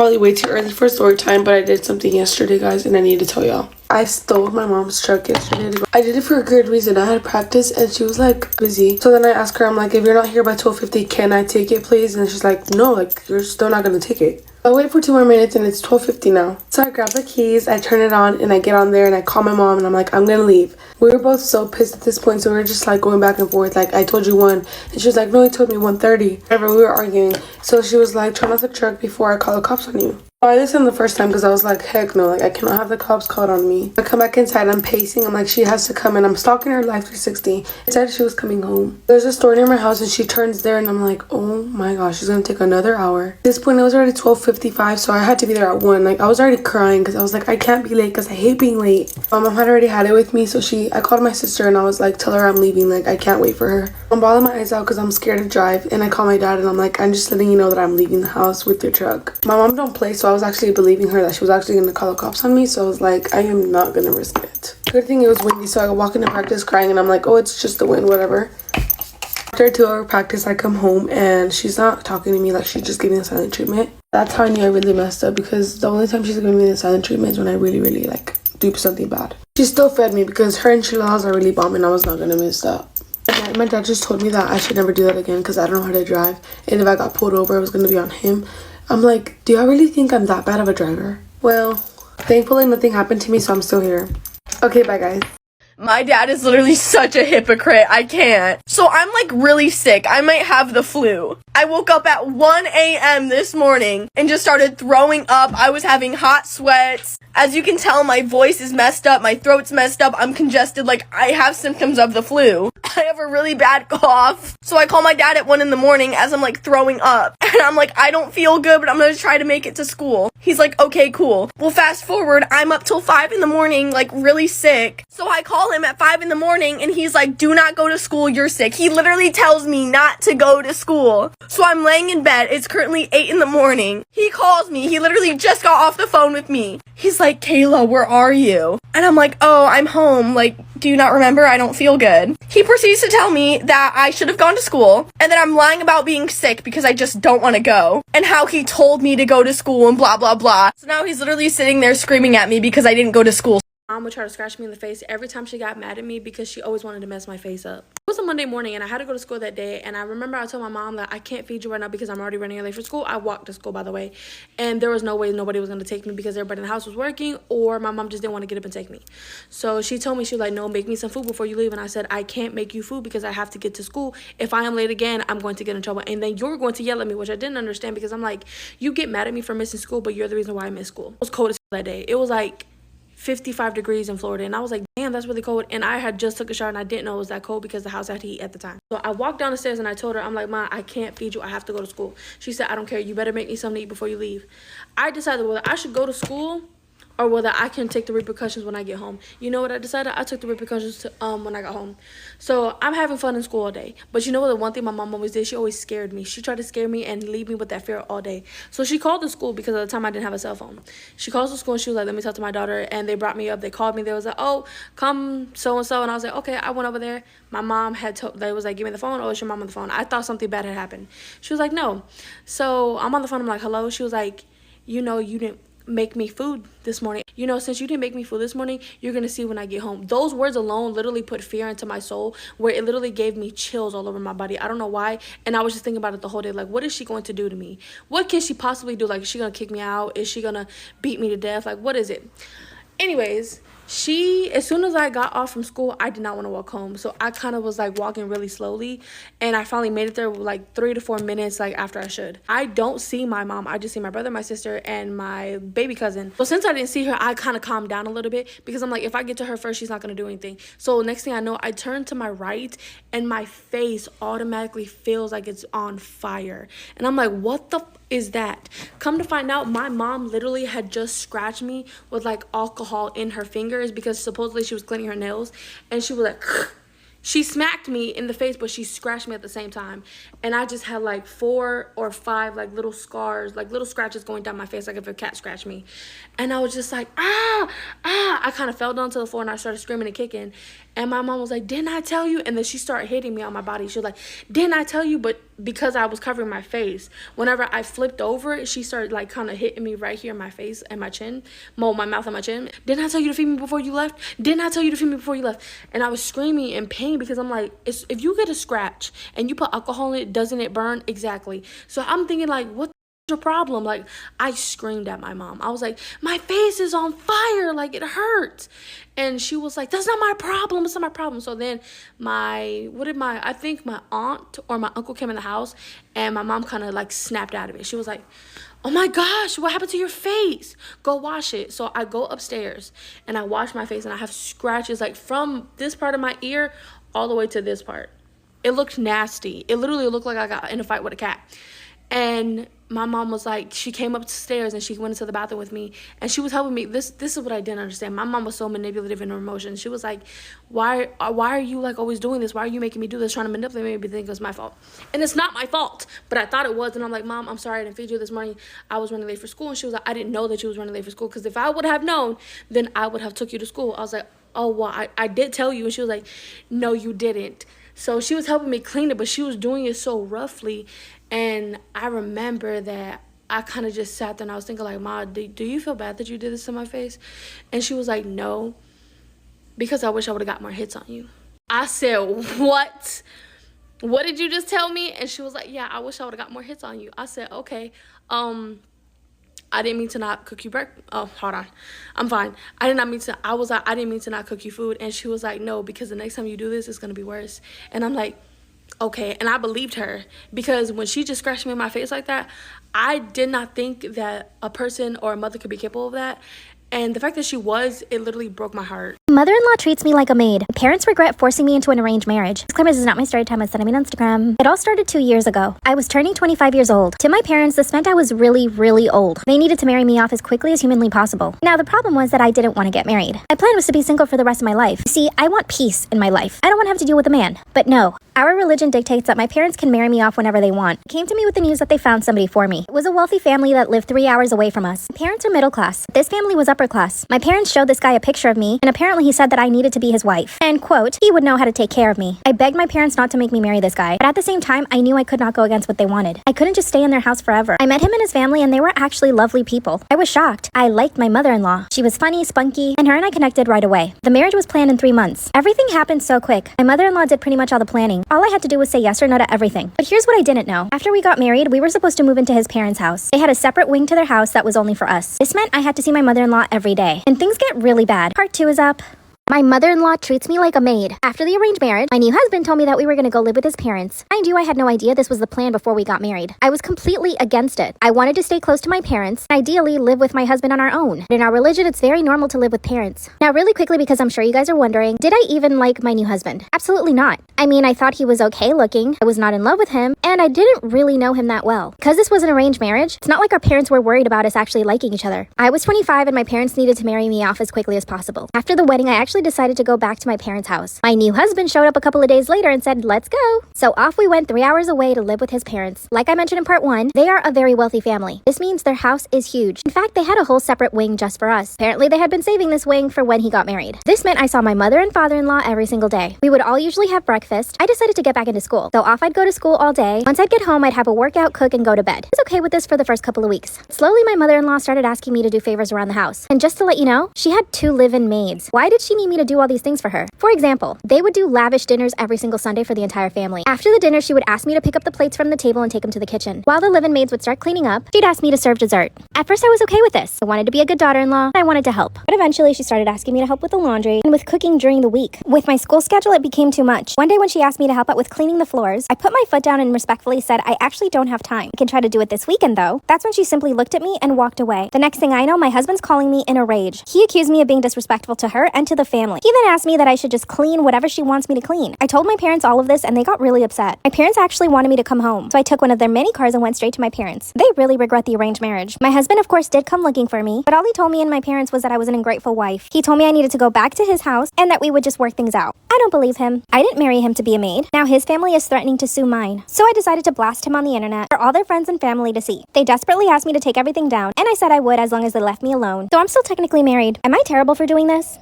probably way too early for story time, but I did something yesterday, guys, and I need to tell y'all. I stole my mom's truck yesterday to go. I did it for a good reason. I had practice and she was like busy. So then I asked her, I'm like, if you're not here by 12:50, can I take it, please? And she's like, no, like, you're still not gonna take it. I wait for 2 more minutes and it's 12:50 now. So I grab the keys, I turn it on, and I get on there and I call my mom and I'm like, I'm gonna leave. We were both so pissed at this point, so we were just like going back and forth. Like, I told you 1, and she was like, no, you told me 1:30. Whatever, we were arguing. So she was like, turn off the truck before I call the cops on you. I listened the first time because I was like, heck no, like, I cannot have the cops called on me. I come back inside, I'm pacing, I'm like, she has to come in. I'm stalking her life 360. It said she was coming home. There's a store near my house and she turns there and I'm like, oh my gosh, she's gonna take another hour. At this point, it was already 12:55, so I had to be there at 1. Like, I was already crying because I was like, I can't be late because I hate being late. My mom had already had it with me, so I called my sister and I was like, tell her I'm leaving, like, I can't wait for her. I'm bawling my eyes out because I'm scared to drive, and I call my dad and I'm like, I'm just letting you know that I'm leaving the house with your truck. My mom don't play, so I was actually believing her that she was actually going to call the cops on me, so I was like, I am not going to risk it. Good thing it was windy, so I walk into practice crying and I'm like, oh, it's just the wind, whatever. After a 2-hour practice, I come home and she's not talking to me, like, she's just giving the silent treatment. That's how I knew I really messed up, because the only time she's giving me the silent treatment is when I really like do something bad. She still fed me because her enchiladas are really bomb and I was not going to miss that. My dad just told me that I should never do that again because I don't know how to drive, and if I got pulled over, it was going to be on him. I'm like, do y'all really think I'm that bad of a driver? Well, thankfully nothing happened to me, so I'm still here. Okay, bye guys. My dad is literally such a hypocrite. I can't. So I'm like really sick. I might have the flu. I woke up at 1 a.m. this morning and just started throwing up. I was having hot sweats. As you can tell, my voice is messed up. My throat's messed up. I'm congested. Like, I have symptoms of the flu. I have a really bad cough. So I call my dad at 1 in the morning as I'm like throwing up. And I'm like, I don't feel good, but I'm gonna try to make it to school. He's like, okay, cool. Well, fast forward, I'm up till 5 in the morning, like really sick. So I call him at 5 in the morning and he's like, do not go to school, you're sick. He literally tells me not to go to school. So I'm laying in bed. It's currently 8 in the morning. He calls me. He literally just got off the phone with me. He's like, Kayla, where are you? And I'm like, oh, I'm home. Like, do you not remember? I don't feel good. He proceeds to tell me that I should have gone to school and that I'm lying about being sick because I just don't want to go, and how he told me to go to school and blah, blah, blah. So now he's literally sitting there screaming at me because I didn't go to school. Mom would try to scratch me in the face every time she got mad at me because she always wanted to mess my face up. It was a Monday morning and I had to go to school that day, and I remember I told my mom that I can't feed you right now because I'm already running late for school. I walked to school, by the way, and there was no way nobody was going to take me because everybody in the house was working, or my mom just didn't want to get up and take me. So she told me, she was like, no, make me some food before you leave. And I said, I can't make you food because I have to get to school. If I am late again, I'm going to get in trouble, and then you're going to yell at me, which I didn't understand because I'm like, you get mad at me for missing school, but you're the reason why I missed school. It was cold as that day. It was like 55 degrees in Florida, and I was like, damn, that's really cold. And I had just took a shower and I didn't know it was that cold because the house had heat at the time. So I walked down the stairs and I told her, I'm like, Ma, I can't feed you, I have to go to school. She said, I don't care, you better make me something to eat before you leave. I decided whether I should go to school or whether I can take the repercussions when I get home. You know what I decided? I took the repercussions when I got home. So I'm having fun in school all day. But you know what, the one thing my mom always did? She always scared me. She tried to scare me and leave me with that fear all day. So she called the school because at the time I didn't have a cell phone. She calls the school and she was like, let me talk to my daughter. And they brought me up. They called me. They was like, oh, come so-and-so. And I was like, okay. I went over there. My mom they was like, give me the phone. Oh, it's your mom on the phone. I thought something bad had happened. She was like, no. So I'm on the phone. I'm like, hello. She was like, you know, you didn't make me food this morning. You know, since you didn't make me food this morning, you're gonna see when I get home. Those words alone literally put fear into my soul, where it literally gave me chills all over my body. I don't know why. And I was just thinking about it the whole day. Like, what is she going to do to me? What can she possibly do? Like, is she gonna kick me out? Is she gonna beat me to death? Like, what is it? Anyways, as soon as I got off from school, I did not want to walk home. So I kind of was like walking really slowly, and I finally made it there like 3 to 4 minutes like after I should. I don't see my mom. I just see my brother, my sister, and my baby cousin. So since I didn't see her, I kind of calmed down a little bit because I'm like, if I get to her first, she's not going to do anything. So next thing I know, I turn to my right and my face automatically feels like it's on fire. And I'm like, what the is that? Come to find out, my mom literally had just scratched me with like alcohol in her fingers because supposedly she was cleaning her nails, and she was like she smacked me in the face, but she scratched me at the same time. And I just had like 4 or 5 like little scars, like little scratches going down my face, like if a cat scratched me. And I was just like, I kind of fell down to the floor and I started screaming and kicking. And my mom was like, didn't I tell you? And then she started hitting me on my body. She was like, didn't I tell you? But because I was covering my face, whenever I flipped over, she started like kind of hitting me right here in my face and my chin, my mouth and my chin. Didn't I tell you to feed me before you left? Didn't I tell you to feed me before you left? And I was screaming in pain because I'm like, if you get a scratch and you put alcohol in it, doesn't it burn? Exactly. So I'm thinking like, what your problem? Like, I screamed at my mom. I was like, my face is on fire, like it hurts. And she was like, that's not my problem, it's not my problem. So then I think my aunt or my uncle came in the house, and my mom kind of like snapped out of it. She was like, oh my gosh, what happened to your face? Go wash it. So I go upstairs and I wash my face, and I have scratches like from this part of my ear all the way to this part. It looked nasty. It literally looked like I got in a fight with a cat. And my mom was like, she came upstairs and she went into the bathroom with me, and she was helping me. This is what I didn't understand. My mom was so manipulative in her emotions. She was like, why are you like always doing this? Why are you making me do this, trying to manipulate me to think it was my fault? And it's not my fault, but I thought it was. And I'm like, Mom, I'm sorry I didn't feed you this morning. I was running late for school. And she was like, I didn't know that you was running late for school, because if I would have known, then I would have took you to school. I was like, oh, well, I did tell you. And she was like, no, you didn't. So she was helping me clean it, but she was doing it so roughly. And I remember that I kind of just sat there and I was thinking like, Ma, do you feel bad that you did this to my face? And she was like, no, because I wish I would have got more hits on you. I said, what? What did you just tell me? And she was like, yeah, I wish I would have got more hits on you. I said, okay. I didn't mean to not cook you breakfast. Oh, hold on. I'm fine. I didn't mean to not cook you food. And she was like, no, because the next time you do this, it's going to be worse. And I'm like, okay. And I believed her, because when she just scratched me in my face like that, I did not think that a person or a mother could be capable of that. And the fact that she was, it literally broke my heart. Mother-in-law treats me like a maid. Parents regret forcing me into an arranged marriage. Disclaimer, this is not my story time. I said I mean on Instagram. It all started 2 years ago. I was turning 25 years old. To my parents, this meant I was really, really old. They needed to marry me off as quickly as humanly possible. Now, the problem was that I didn't want to get married. My plan was to be single for the rest of my life. You see, I want peace in my life. I don't want to have to deal with a man. But no, our religion dictates that my parents can marry me off whenever they want. They came to me with the news that they found somebody for me. It was a wealthy family that lived 3 hours away from us. My parents are middle class. This family was upper class. My parents showed this guy a picture of me, and apparently he said that I needed to be his wife. And quote, he would know how to take care of me. I begged my parents not to make me marry this guy, but at the same time, I knew I could not go against what they wanted. I couldn't just stay in their house forever. I met him and his family, and they were actually lovely people. I was shocked. I liked my mother-in-law. She was funny, spunky, and her and I connected right away. The marriage was planned in 3 months. Everything happened so quick. My mother-in-law did pretty much all the planning. All I had to do was say yes or no to everything. But here's what I didn't know. After we got married, we were supposed to move into his parents' house. They had a separate wing to their house that was only for us. This meant I had to see my mother-in-law every day. And things get really bad. Part 2 is up. My mother-in-law treats me like a maid. After the arranged marriage, my new husband told me that we were going to go live with his parents. Mind you, I had no idea this was the plan before we got married. I was completely against it. I wanted to stay close to my parents, and ideally live with my husband on our own. But in our religion, it's very normal to live with parents. Now, really quickly, because I'm sure you guys are wondering, did I even like my new husband? Absolutely not. I mean, I thought he was okay looking, I was not in love with him, and I didn't really know him that well. Because this was an arranged marriage, it's not like our parents were worried about us actually liking each other. I was 25 and my parents needed to marry me off as quickly as possible. After the wedding, I actually decided to go back to my parents' house. My new husband showed up a couple of days later and said, let's go. So off we went 3 hours away to live with his parents. Like I mentioned in part 1, they are a very wealthy family. This means their house is huge. In fact, they had a whole separate wing just for us. Apparently, they had been saving this wing for when he got married. This meant I saw my mother and father-in-law every single day. We would all usually have breakfast. I decided to get back into school. So off I'd go to school all day. Once I'd get home, I'd have a workout, cook, and go to bed. I was okay with this for the first couple of weeks. Slowly, my mother-in-law started asking me to do favors around the house. And just to let you know, she had 2 live-in maids. Why did she need me to do all these things for her? For example, they would do lavish dinners every single Sunday for the entire family. After the dinner, she would ask me to pick up the plates from the table and take them to the kitchen. While the live-in maids would start cleaning up, she'd ask me to serve dessert. At first, I was okay with this. I wanted to be a good daughter-in-law, and I wanted to help. But eventually, she started asking me to help with the laundry and with cooking during the week. With my school schedule, it became too much. One day when she asked me to help out with cleaning the floors, I put my foot down and respectfully said, I actually don't have time. I can try to do it this weekend, though. That's when she simply looked at me and walked away. The next thing I know, my husband's calling me in a rage. He accused me of being disrespectful to her and to the family. He then asked me that I should just clean whatever she wants me to clean. I told my parents all of this and they got really upset. My parents actually wanted me to come home, so I took one of their many cars and went straight to my parents. They really regret the arranged marriage. My husband, of course, did come looking for me, but all he told me and my parents was that I was an ungrateful wife. He told me I needed to go back to his house and that we would just work things out. I don't believe him. I didn't marry him to be a maid. Now his family is threatening to sue mine. So I decided to blast him on the internet for all their friends and family to see. They desperately asked me to take everything down, and I said I would as long as they left me alone. So I'm still technically married. Am I terrible for doing this?